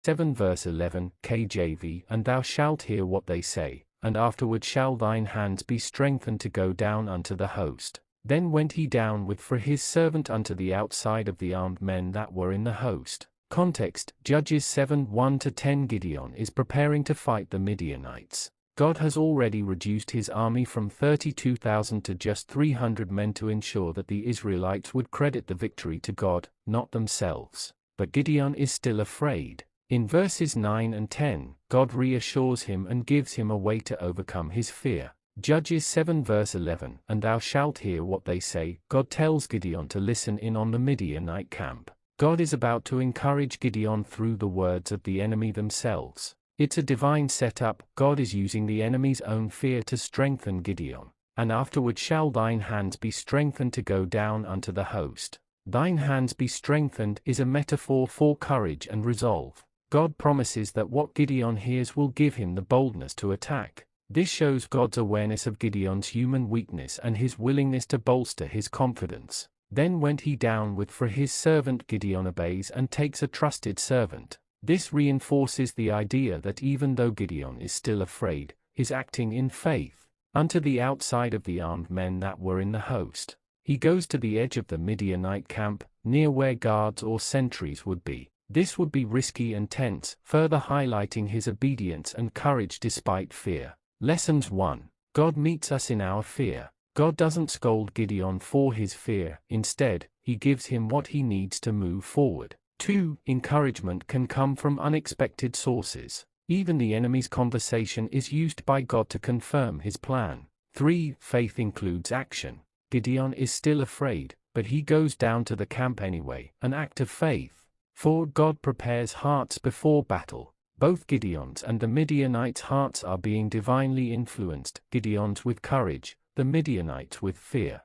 7 verse 11 KJV, and thou shalt hear what they say, and afterward shall thine hands be strengthened to go down unto the host. Then went he down with for his servant unto the outside of the armed men that were in the host. Context: Judges 7 1-10. Gideon is preparing to fight the Midianites. God has already reduced his army from 32,000 to just 300 men to ensure that the Israelites would credit the victory to God, not themselves. But Gideon is still afraid. In verses 9 and 10, God reassures him and gives him a way to overcome his fear. Judges 7 verse 11, and thou shalt hear what they say. God tells Gideon to listen in on the Midianite camp. God is about to encourage Gideon through the words of the enemy themselves. It's a divine setup. God is using the enemy's own fear to strengthen Gideon. And afterward shall thine hands be strengthened to go down unto the host. Thine hands be strengthened is a metaphor for courage and resolve. God promises that what Gideon hears will give him the boldness to attack. This shows God's awareness of Gideon's human weakness and his willingness to bolster his confidence. Then went he down with for his servant. Gideon obeys and takes a trusted servant. This reinforces the idea that even though Gideon is still afraid, he's acting in faith. Unto the outside of the armed men that were in the host. He goes to the edge of the Midianite camp, near where guards or sentries would be. This would be risky and tense, further highlighting his obedience and courage despite fear. Lessons 1. God meets us in our fear. God doesn't scold Gideon for his fear, instead, he gives him what he needs to move forward. 2. Encouragement can come from unexpected sources. Even the enemy's conversation is used by God to confirm his plan. 3. Faith includes action. Gideon is still afraid, but he goes down to the camp anyway, an act of faith. 4. God prepares hearts before battle. Both Gideon's and the Midianites' hearts are being divinely influenced, Gideon's with courage, the Midianites with fear.